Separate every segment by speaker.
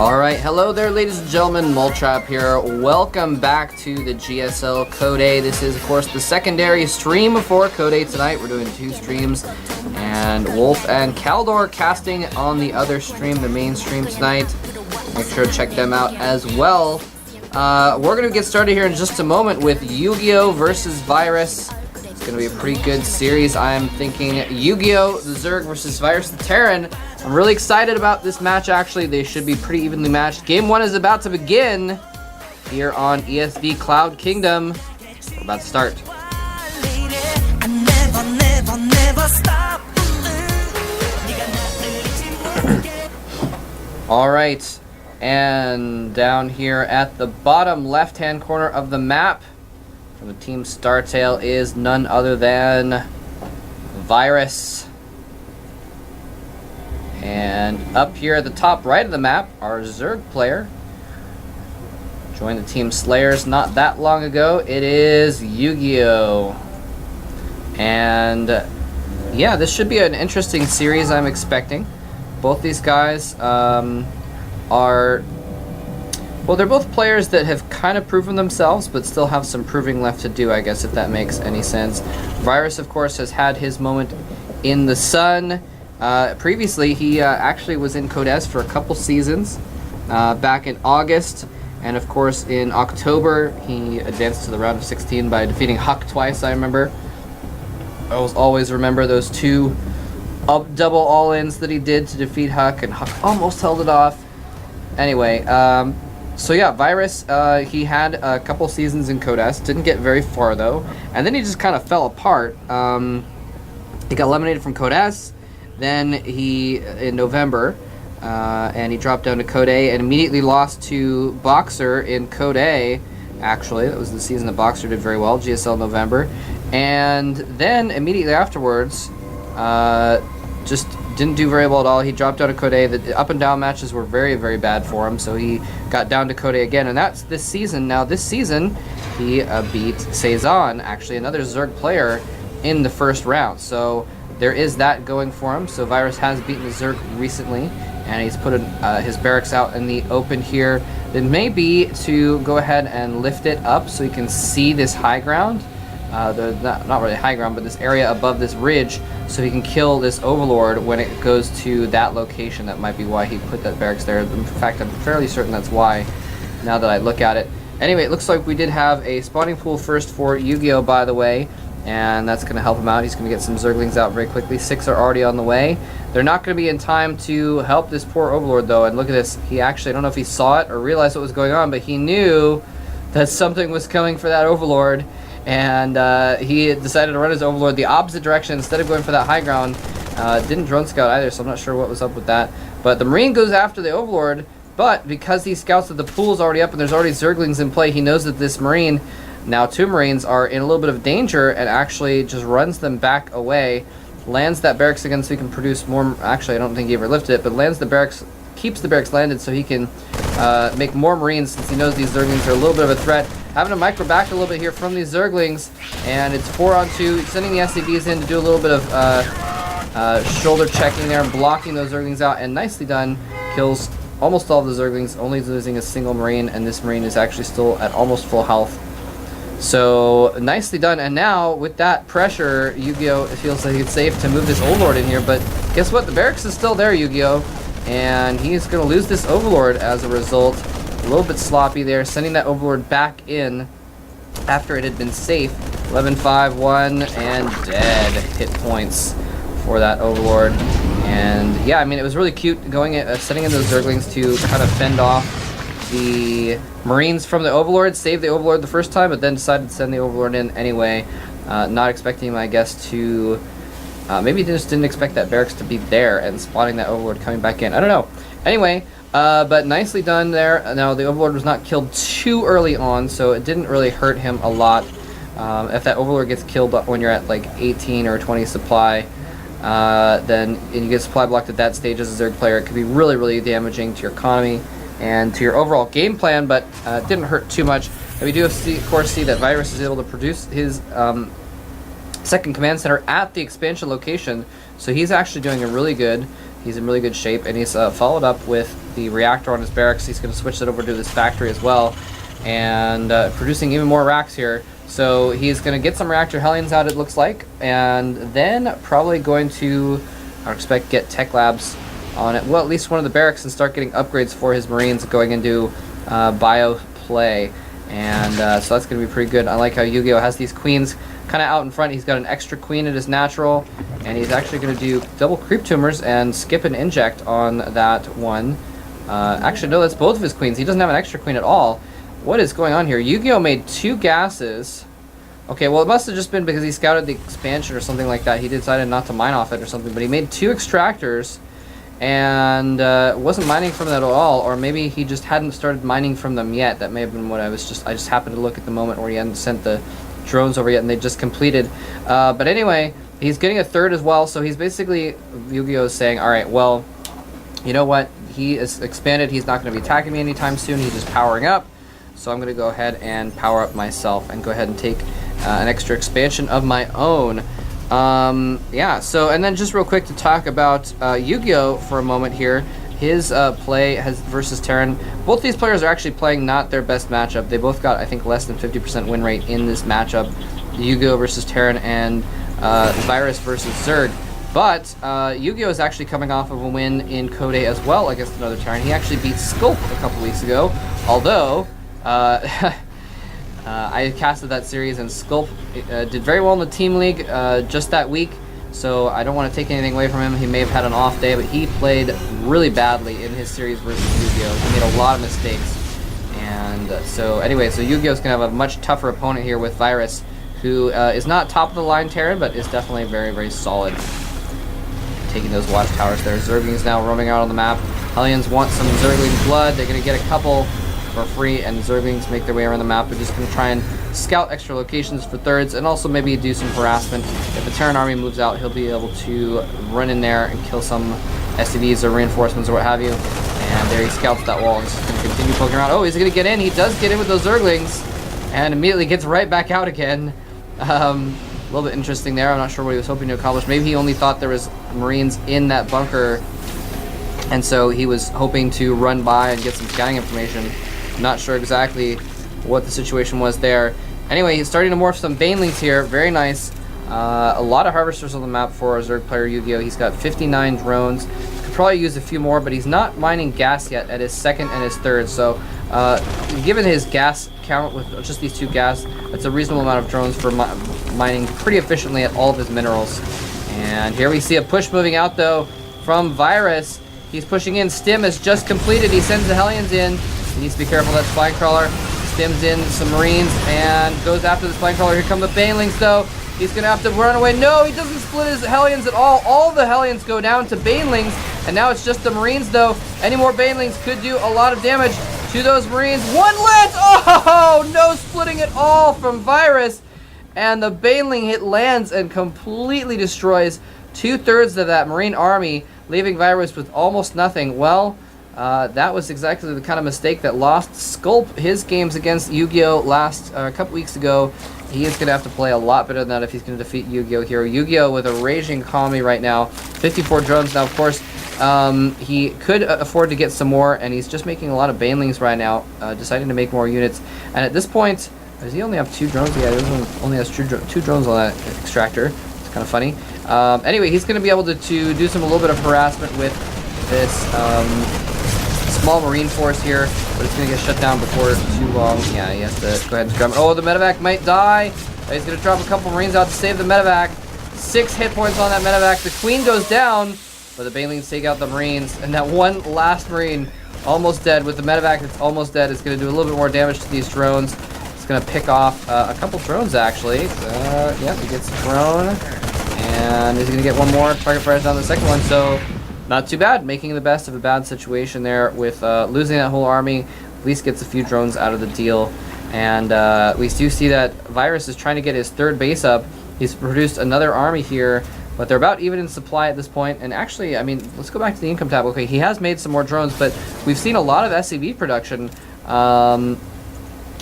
Speaker 1: Alright, hello there ladies and gentlemen, Moltrap here. Welcome back to the GSL Code A. This is of course the secondary stream for Code A tonight. We're doing 2 streams, and Wolf and Caldor casting on the other stream, the main stream tonight. Make sure to check them out as well. We're going to get started here in just a moment with YugiOh versus Virus. It's going to be a pretty good series. I'm thinking YugiOh, the Zerg, versus Virus, the Terran. I'm really excited about this match, actually. They should be pretty evenly matched. Game 1 is about to begin here on ESV Cloud Kingdom. We're about to start. Alright, and down here at the bottom left-hand corner of the map from the team Startail is none other than Virus. And up here at the top right of the map, our Zerg player joined the team Slayers not that long ago. It is YugiOh. And yeah, this should be an interesting series, I'm expecting. Both these guys are, well, they're both players that have kind of proven themselves, but still have some proving left to do, I guess, if that makes any sense. Virus, of course, has had his moment in the sun. Previously, he actually was in Code S for a couple seasons, back in August, and of course in October he advanced to the round of 16 by defeating Huck twice, I remember. I will always remember those 2 double all-ins that he did to defeat Huck, and Huck almost held it off. Anyway, so yeah, Virus, he had a couple seasons in Code S, didn't get very far though, and then he just kind of fell apart. He got eliminated from Code S. Then he, in November, and he dropped down to Code A and immediately lost to Boxer in Code A. Actually, that was the season that Boxer did very well, GSL November. And then immediately afterwards, just didn't do very well at all. He dropped down to Code A. The up and down matches were very, very bad for him, so he got down to Code A again. And that's this season. Now, this season, he beat Cezanne, actually another Zerg player, in the first round. So there is that going for him. So Virus has beaten the Zerg recently, and he's put his barracks out in the open here. It may be to go ahead and lift it up so he can see this high ground. Not really high ground, but this area above this ridge, so he can kill this Overlord when it goes to that location. That might be why he put that barracks there. In fact, I'm fairly certain that's why, now that I look at it. Anyway, it looks like we did have a spawning pool first for YugiOh, by the way. And that's going to help him out. He's going to get some Zerglings out very quickly. 6 are already on the way. They're not going to be in time to help this poor Overlord, though. And look at this. He actually, I don't know if he saw it or realized what was going on, but he knew that something was coming for that Overlord. And he decided to run his Overlord the opposite direction instead of going for that high ground. Didn't drone scout either, so I'm not sure what was up with that. But the Marine goes after the Overlord, but because he scouts that the pool's already up and there's already Zerglings in play, he knows that this Marine, now 2 Marines, are in a little bit of danger, and actually just runs them back away, lands that barracks again so he can produce more. Actually, I don't think he ever lifted it, but lands the barracks, keeps the barracks landed so he can make more Marines, since he knows these Zerglings are a little bit of a threat. Having to micro back a little bit here from these Zerglings, and it's 4 on 2, sending the SCVs in to do a little bit of shoulder checking there and blocking those Zerglings out, and nicely done. Kills almost all of the Zerglings, only losing a single Marine, and this Marine is actually still at almost full health. So, nicely done. And now, with that pressure, YugiOh feels like it's safe to move this Overlord in here. But guess what? The barracks is still there, YugiOh. And he's going to lose this Overlord as a result. A little bit sloppy there, sending that Overlord back in after it had been safe. 11-5-1, and dead hit points for that Overlord. And yeah, I mean, it was really cute going setting in those Zerglings to kind of fend off the Marines from the Overlord, saved the Overlord the first time, but then decided to send the Overlord in anyway. Not expecting him, I guess, to... maybe he just didn't expect that barracks to be there and spotting that Overlord coming back in. I don't know. Anyway, but nicely done there. Now, the Overlord was not killed too early on, so it didn't really hurt him a lot. If that Overlord gets killed when you're at like 18 or 20 supply, then and you get supply blocked at that stage as a Zerg player, it could be really, really damaging to your economy and to your overall game plan, but it didn't hurt too much. And we do, of course, see that Virus is able to produce his second command center at the expansion location, so he's actually doing a really good He's in really good shape, and he's followed up with the reactor on his barracks. He's going to switch that over to this factory as well, and producing even more racks here. So he's going to get some reactor Hellions out, it looks like, and then probably going to, I expect, get tech labs on it. Well, at least one of the barracks, and start getting upgrades for his Marines going into bio play. And so that's going to be pretty good. I like how YugiOh has these queens kind of out in front. He's got an extra queen at his natural, and he's actually going to do double creep tumors and skip an inject on that one. Actually, no, that's both of his queens. He doesn't have an extra queen at all. What is going on here? YugiOh made 2 gases. Okay, well, it must have just been because he scouted the expansion or something like that. He decided not to mine off it or something, but he made 2 extractors and wasn't mining from that at all, or maybe he just hadn't started mining from them yet. That may have been what I just happened to look at the moment where he hadn't sent the drones over yet and they just completed. But anyway, he's getting a 3rd as well, so he's basically, YugiOh is saying, alright, well, you know what, he is expanded, he's not going to be attacking me anytime soon, he's just powering up, so I'm going to go ahead and power up myself and go ahead and take an extra expansion of my own. Yeah, so, and then just real quick to talk about YugiOh for a moment here. His play versus Terran. Both these players are actually playing not their best matchup. They both got, I think, less than 50% win rate in this matchup. YugiOh versus Terran and Virus versus Zerg. But YugiOh is actually coming off of a win in Code A as well against another Terran. He actually beat Sculp a couple weeks ago, although I casted that series and Sculp did very well in the team league just that week, so I don't want to take anything away from him. He may have had an off day, but he played really badly in his series versus YugiOh. He made a lot of mistakes, and so anyway, so YugiOh's going to have a much tougher opponent here with Virus, who is not top of the line Terran, but is definitely very, very solid. Taking those watchtowers there. Zerglings now roaming out on the map. Hellions want some Zergling blood. They're going to get a couple for free, and Zerglings make their way around the map. They're just going to try and scout extra locations for 3rds, and also maybe do some harassment. If the Terran army moves out, he'll be able to run in there and kill some SCVs or reinforcements or what have you. And there he scouts that wall, and he's going to continue poking around. Oh, he's going to get in. He does get in with those Zerglings, and immediately gets right back out again. A little bit interesting there. I'm not sure what he was hoping to accomplish. Maybe he only thought there was Marines in that bunker, and so he was hoping to run by and get some scouting information. Not sure exactly what the situation was there. Anyway, he's starting to morph some Banelings here. Very nice. A lot of Harvesters on the map for a Zerg player YugiOh. He's got 59 drones. Could probably use a few more, but he's not mining gas yet at his 2nd and his 3rd. So, given his gas count with just these 2 gas, that's a reasonable amount of drones for mining pretty efficiently at all of his minerals. And here we see a push moving out, though, from Virus. He's pushing in. Stim is just completed. He sends the Hellions in. He needs to be careful. That Spine Crawler stims in some Marines and goes after the Spine Crawler. Here come the Banelings, though. He's going to have to run away. No, he doesn't split his Hellions at all. All the Hellions go down to Banelings, and now it's just the Marines, though. Any more Banelings could do a lot of damage to those Marines. One lands! Oh, no splitting at all from Virus. And the Baneling hit lands and completely destroys 2/3 of that Marine army, leaving Virus with almost nothing. Well, that was exactly the kind of mistake that lost Sculp his games against YugiOh last a couple weeks ago. He is going to have to play a lot better than that if he's going to defeat YugiOh here. YugiOh with a raging economy right now. 54 drones. Now, of course, he could afford to get some more, and he's just making a lot of Banelings right now, deciding to make more units. And at this point, does he only have 2 drones? Yeah, he only has 2 drones on that extractor. It's kind of funny. Anyway, he's going to be able to do a little bit of harassment with this small Marine force here, but it's going to get shut down before too long. Yeah, he has to go ahead and scrum. Oh, the medevac might die. He's going to drop a couple Marines out to save the medevac. 6 hit points on that medevac. The Queen goes down, but the Banelings take out the Marines, and that one last Marine almost dead. With the medevac that's almost dead, it's going to do a little bit more damage to these drones. It's going to pick off a couple drones, actually. Yep, he gets a drone, and he's going to get one more. Target fires down the second one, so not too bad. Making the best of a bad situation there with losing that whole army. At least gets a few drones out of the deal. And we do see that Virus is trying to get his 3rd base up. He's produced another army here, but they're about even in supply at this point. And actually, I mean, let's go back to the income tab. Okay, he has made some more drones, but we've seen a lot of SCV production.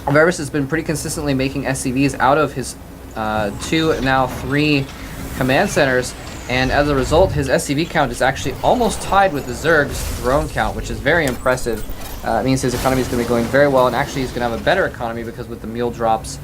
Speaker 1: Virus has been pretty consistently making SCVs out of his 2, now 3 command centers. And as a result, his SCV count is actually almost tied with the Zerg's drone count, which is very impressive. It means his economy is going to be going very well, and actually he's going to have a better economy because with the mule drops,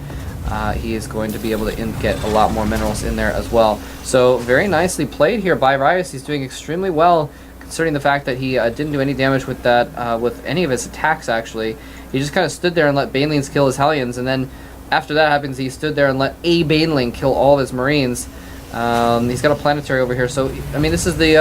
Speaker 1: he is going to be able to get a lot more minerals in there as well. So very nicely played here by Riot. He's doing extremely well, considering the fact that he didn't do any damage with that, with any of his attacks actually. He just kind of stood there and let Banelings kill his Hellions, and then after that happens, he stood there and let a Baneling kill all of his Marines. He's got a planetary over here, so I mean, this is the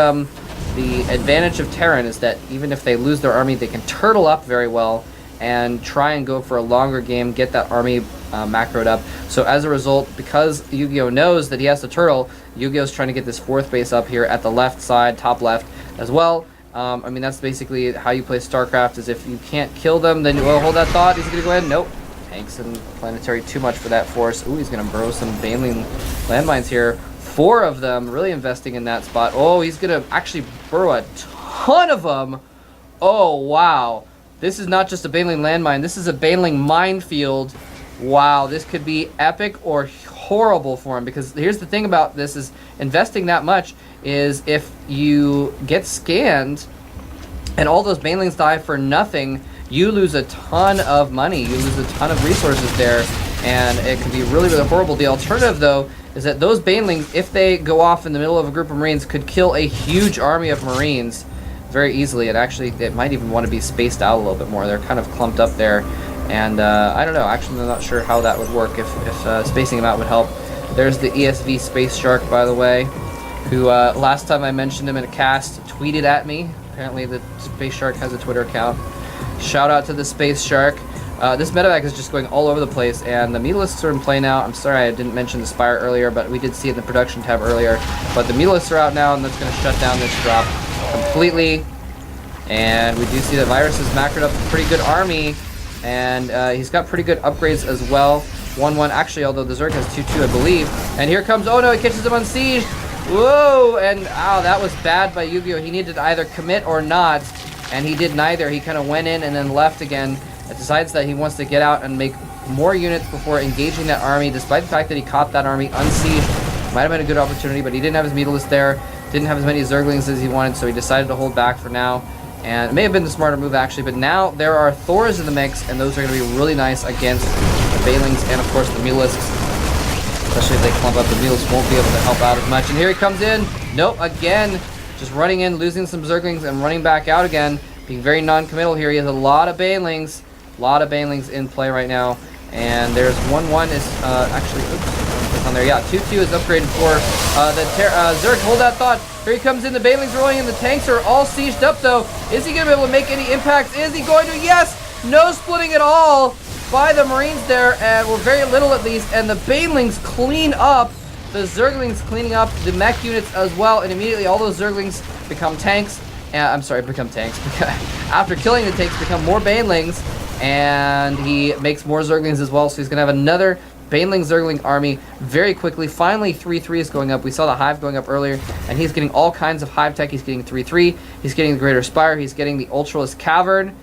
Speaker 1: advantage of Terran, is that even if they lose their army, they can turtle up very well and try and go for a longer game, get that army macroed up. So as a result, because YugiOh knows that he has to turtle, YugiOh's trying to get this 4th base up here at the left side, top left as well. I mean, that's basically how you play StarCraft, is if you can't kill them, then well, hold that thought. He's going to go ahead. Nope. Tanks and planetary too much for that force. Ooh, he's going to burrow some Baneling landmines here. 4 of them, really investing in that spot. Oh, he's going to actually burrow a ton of them. Oh, wow. This is not just a Baneling landmine. This is a Baneling minefield. Wow, this could be epic or horrible for him, because here's the thing about this is investing that much is if you get scanned and all those Banelings die for nothing, you lose a ton of money. You lose a ton of resources there, and it could be really, really horrible. The alternative, though, is that those Banelings, if they go off in the middle of a group of Marines, could kill a huge army of Marines very easily. And actually, it might even want to be spaced out a little bit more. They're kind of clumped up there. And I don't know. Actually, I'm not sure how that would work, if spacing them out would help. There's the ESV Space Shark, by the way, who last time I mentioned him in a cast tweeted at me. Apparently, the Space Shark has a Twitter account. Shout out to the Space Shark. This medevac is just going all over the place, and the Mutalisks are in play now. I'm sorry I didn't mention the Spire earlier, but we did see it in the production tab earlier. But the Mutalisks are out now, and that's going to shut down this drop completely. And we do see that Virus has macroed up a pretty good army, and he's got pretty good upgrades as well. 1-1, actually, although the Zerg has 2-2, I believe. And here comes, oh no, he catches him unsieged. Whoa, and ow, that was bad by YugiOh. He needed to either commit or not, and he did neither. He kind of went in and then left again. It decides that he wants to get out and make more units before engaging that army, despite the fact that he caught that army unsieged. Might have been a good opportunity, but he didn't have his Mutalisks there, didn't have as many Zerglings as he wanted, so he decided to hold back for now. And it may have been the smarter move, actually, but now there are Thors in the mix, and those are going to be really nice against the Banelings and, of course, the Mutalisks. Especially if they clump up, the Mutalisks won't be able to help out as much. And here he comes in. Nope, again, just running in, losing some Zerglings, and running back out again. Being very non-committal here. He has a lot of Banelings. A lot of Banelings in play right now. And there's 1-1 is, actually, oops, on there. Yeah, 2-2 is upgraded for the Zerg. Hold that thought. Here he comes in. The Banelings rolling in. The tanks are all sieged up, though. Is he going to be able to make any impacts? Is he going to? Yes! No splitting at all by the Marines there, and well, very little at least. And the Banelings clean up. The Zerglings cleaning up the mech units as well, and immediately all those Zerglings become tanks. I'm sorry, become tanks. After killing the tanks, become more Banelings, and he makes more Zerglings as well. So he's going to have another Baneling Zergling army very quickly. Finally, 3-3 is going up. We saw the Hive going up earlier, and he's getting all kinds of Hive tech. He's getting 3-3. He's getting the Greater Spire. He's getting the Ultralisk Cavern.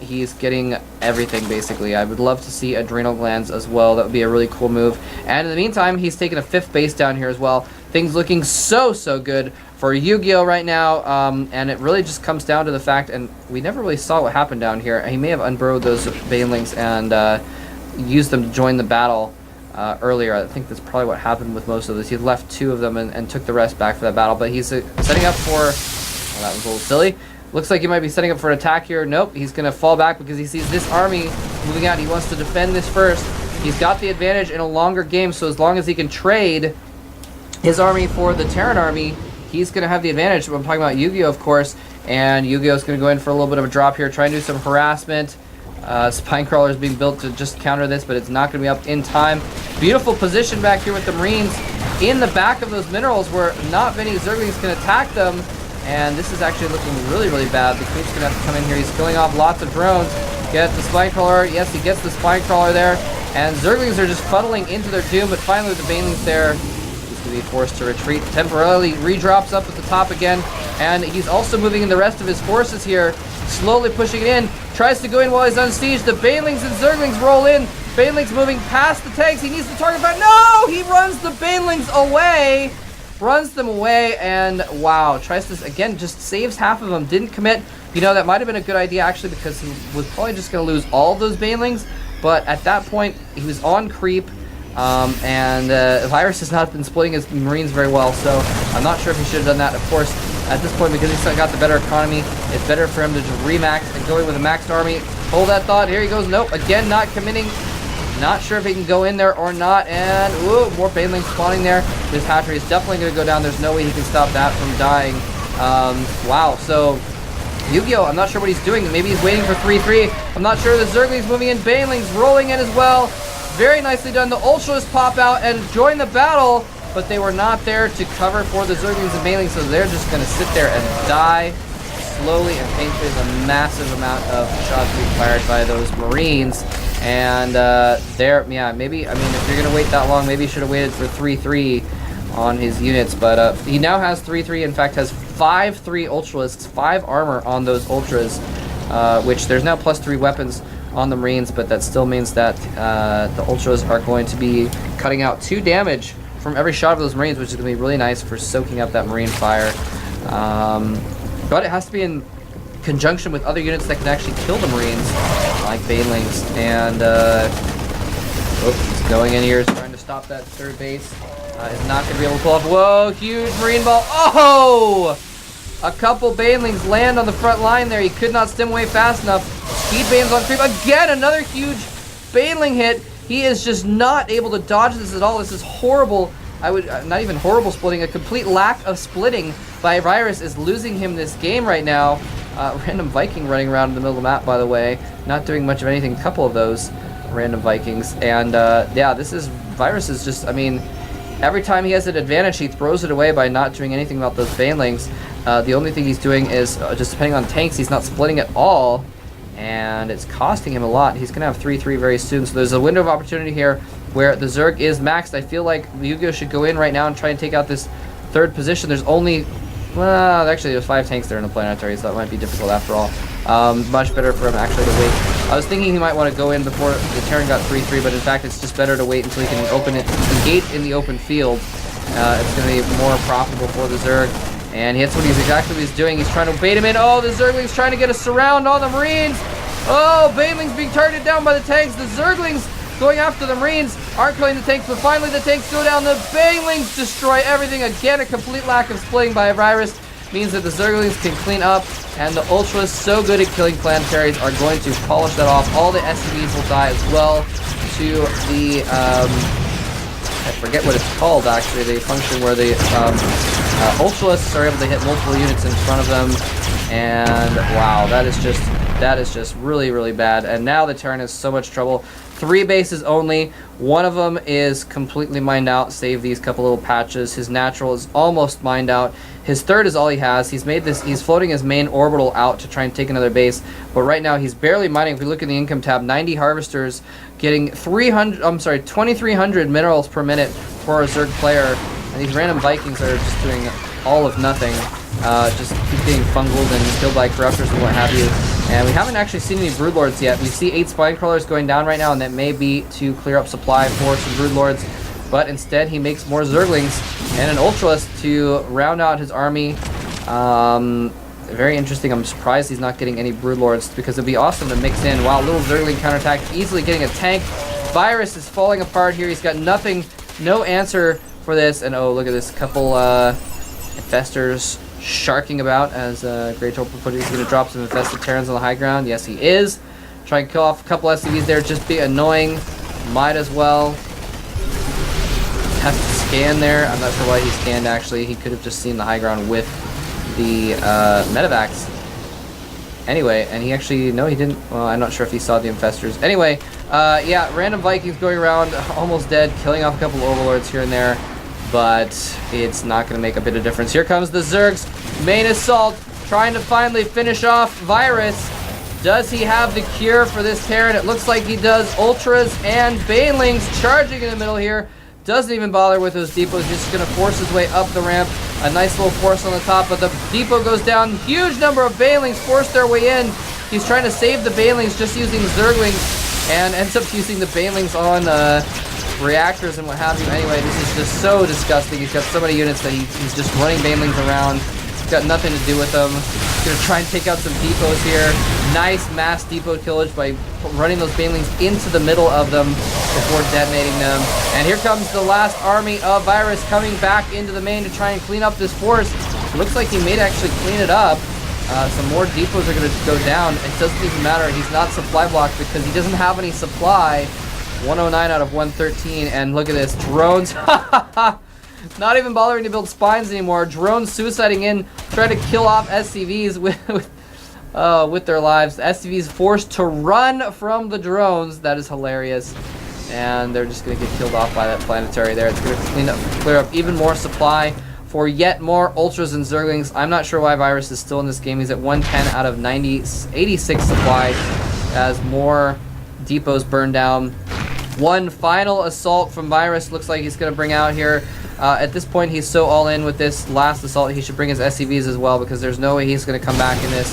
Speaker 1: He's getting everything, basically. I would love to see Adrenal Glands as well. That would be a really cool move. And in the meantime, he's taking a 5th base down here as well. Things looking so good for YugiOh right now, and it really just comes down to the fact, and we never really saw what happened down here. He may have unburrowed those Banelings and used them to join the battle earlier. I think that's probably what happened with most of this. He left 2 of them and took the rest back for that battle, but he's setting up for... Oh, that was a little silly. Looks like he might be setting up for an attack here. Nope, he's going to fall back because he sees this army moving out. He wants to defend this first. He's got the advantage in a longer game, so as long as he can trade his army for the Terran army, he's going to have the advantage. I'm talking about YugiOh, of course, and YugiOh is going to go in for a little bit of a drop here, try and do some harassment. Spinecrawler is being built to just counter this, but it's not going to be up in time. Beautiful position back here with the Marines in the back of those minerals where not many Zerglings can attack them. And this is actually looking really bad. The Queen's going to have to come in here. He's killing off lots of drones. Get the Spinecrawler. Yes, he gets the Spinecrawler there. And Zerglings are just funneling into their doom, but finally with the Banelings there, he's going to be forced to retreat temporarily. Redrops up at the top again. And he's also moving in the rest of his forces here, slowly pushing it in. Tries to go in while he's unsieged. The Banelings and Zerglings roll in. Banelings moving past the tanks. He needs to target fire. No! He runs the Banelings away. runs them away, and wow, tries to, again, just saves half of them, didn't commit. You know, that might have been a good idea, actually, because he was probably just going to lose all of those banelings, but at that point, he was on creep, and Virus has not been splitting his Marines very well, so I'm not sure if he should have done that. Of course, at this point, because he's got the better economy, it's better for him to just remax and go in with a maxed army. Hold that thought. Here he goes. Nope. Again, not committing. Not sure if he can go in there or not. And, ooh, more banelings spawning there. This hatchery is definitely going to go down. There's no way he can stop that from dying. Wow. So, YugiOh, I'm not sure what he's doing. Maybe he's waiting for 3-3. I'm not sure. The Zerglings moving in. Banelings rolling in as well. Very nicely done. The Ultras pop out and join the battle, but they were not there to cover for the Zerglings and Banelings, so they're just going to sit there and die slowly and painfully. There's a massive amount of shots being fired by those Marines. And maybe, I mean, if you're going to wait that long, maybe you should have waited for 3-3 on his units. But he now has 3-3, in fact, has 5-3 Ultralisks, 5 armor on those Ultras, which there's now +3 weapons on the Marines, but that still means that the Ultras are going to be cutting out 2 damage from every shot of those Marines, which is going to be really nice for soaking up that Marine fire. But it has to be in conjunction with other units that can actually kill the Marines, like Banelings. And he's going in here, is trying to stop that third base. Is not going to be able to pull off. Whoa, huge Marine ball. Oh! A couple Banelings land on the front line there. He could not stem away fast enough. Speed Bane's on creep. Again, another huge Baneling hit. He is just not able to dodge this at all. This is horrible. Not even horrible splitting. A complete lack of splitting by Virus is losing him this game right now. Random Viking running around in the middle of the map, by the way. Not doing much of anything. A couple of those random Vikings. And, yeah, Virus is just, I mean, every time he has an advantage, he throws it away by not doing anything about those Banelings. The only thing he's doing is, just depending on tanks, he's not splitting at all. And it's costing him a lot. He's going to have 3-3 very soon. So there's a window of opportunity here where the Zerg is maxed. I feel like YugiOh should go in right now and try and take out this third position. There's only, well, actually there's 5 tanks there in the planetary, so that might be difficult after all. Much better for him actually to wait. I was thinking he might want to go in before the Terran got 3-3, but in fact it's just better to wait until he can engage in the open field. It's going to be more profitable for the Zerg. And that's exactly what he's doing. He's trying to bait him in. Oh, the Zerglings trying to get a surround on the Marines. Oh, Banelings being targeted down by the tanks. The Zerglings going after the Marines aren't killing the tanks, but finally the tanks go down. The Banelings destroy everything. Again, a complete lack of splitting by Virus means that the Zerglings can clean up, and the Ultras, so good at killing planetaries, are going to polish that off. All the SCVs will die as well to the, I forget what it's called actually, the function where the Ultralists are able to hit multiple units in front of them, and wow, that is just really, really bad. And now the Terran has so much trouble. 3 bases only. One of them is completely mined out, save these couple little patches. His natural is almost mined out. His third is all he has. He's floating his main orbital out to try and take another base, but right now he's barely mining. If we look in the income tab, 90 harvesters, getting 2,300 minerals per minute for a Zerg player. And these random Vikings are just doing all of nothing. Just keep getting fungled and killed by corruptors and what have you. And we haven't actually seen any Broodlords yet. We see 8 Spine Crawlers going down right now, and that may be to clear up supply for some Broodlords. But instead, he makes more Zerglings and an Ultralist to round out his army. Very interesting. I'm surprised he's not getting any Broodlords, because it'd be awesome to mix in. Wow, little Zergling counterattack, easily getting a tank. Virus is falling apart here. He's got nothing, no answer for this. And oh, look at this couple infestors sharking about, as Great Torpor put it. He's going to drop some infested Terrans on the high ground. Yes, he is. Try and kill off a couple SCVs there. Just be annoying. Might as well. Has to scan there. I'm not sure why he scanned, actually. He could have just seen the high ground with the medevacs. Anyway, and he actually, no, he didn't. Well, I'm not sure if he saw the infestors. Anyway, yeah, random Vikings going around, almost dead, killing off a couple overlords here and there, but it's not going to make a bit of difference. Here comes the Zerg's main assault, trying to finally finish off Virus. Does he have the cure for this Terran? It looks like he does. Ultras and Banelings charging in the middle here. Doesn't even bother with those depots. He's just going to force his way up the ramp. A nice little force on the top, but the depot goes down. Huge number of Banelings force their way in. He's trying to save the Banelings just using Zerglings, and ends up using the Banelings on reactors and what have you. Anyway, this is just so disgusting. He's got so many units that he's just running banelings around. He's got nothing to do with them. He's going to try and take out some depots here. Nice mass depot killage by running those banelings into the middle of them before detonating them. And here comes the last army of Virus coming back into the main to try and clean up this force. It looks like he may actually clean it up. Some more depots are going to go down. It doesn't even matter. He's not supply blocked because he doesn't have any supply. 109 out of 113. And look at this. Drones. Not even bothering to build spines anymore. Drones suiciding in, trying to kill off SCVs with their lives. The SCVs forced to run from the drones. That is hilarious. And they're just going to get killed off by that planetary there. It's going to clear up even more supply for yet more Ultras and Zerglings. I'm not sure why Virus is still in this game. He's at 110 out of 86 supply as more depots burn down. One final assault from Virus looks like he's going to bring out here. At this point, he's so all in with this last assault, he should bring his SCVs as well, because there's no way he's going to come back in this,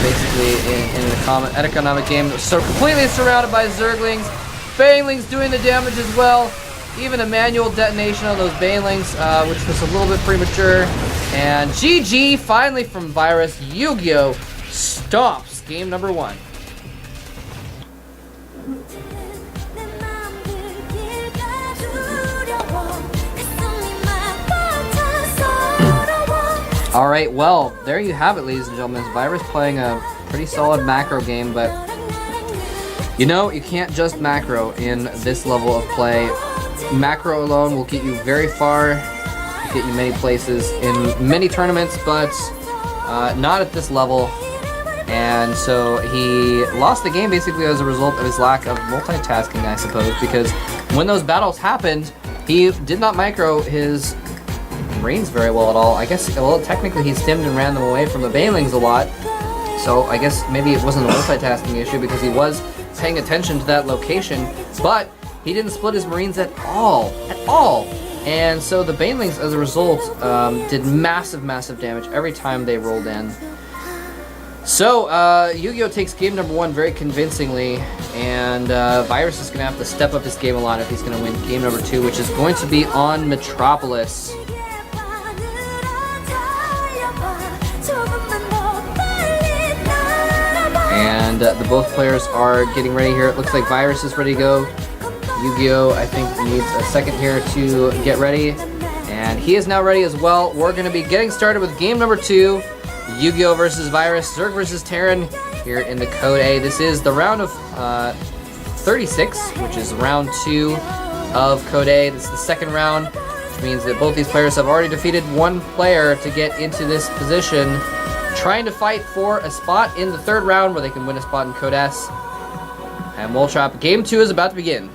Speaker 1: basically, in an economic game. So completely surrounded by Zerglings. Banelings doing the damage as well. Even a manual detonation on those Banelings, which was a little bit premature. And GG, finally from Virus. Yu-Gi-Oh! Stomps game number 1. Alright, well, there you have it, ladies and gentlemen. Virus playing a pretty solid macro game, but you know, you can't just macro in this level of play. Macro alone will get you very far, get you many places in many tournaments, but not at this level. And so he lost the game basically as a result of his lack of multitasking, I suppose, because when those battles happened, he did not micro his Marines very well at all. I guess, well, technically he stemmed and ran them away from the Banelings a lot, so I guess maybe it wasn't a multitasking issue because he was paying attention to that location, but he didn't split his Marines at all. And so the Banelings, as a result, did massive damage every time they rolled in. So, Yu-Gi-Oh! Takes game number 1 very convincingly, and Virus is going to have to step up his game a lot if he's going to win game number 2, which is going to be on Metropolis. And both players are getting ready here. It looks like Virus is ready to go. Yu-Gi-Oh! I think needs a second here to get ready. And he is now ready as well. We're going to be getting started with game number 2. Yu-Gi-Oh! Versus Virus, Zerg versus Terran here in the Code A. This is the round of 36, which is round 2 of Code A. This is the second round, which means that both these players have already defeated one player to get into this position, trying to fight for a spot in the third round where they can win a spot in Code S. And we'll chop. Game 2 is about to begin.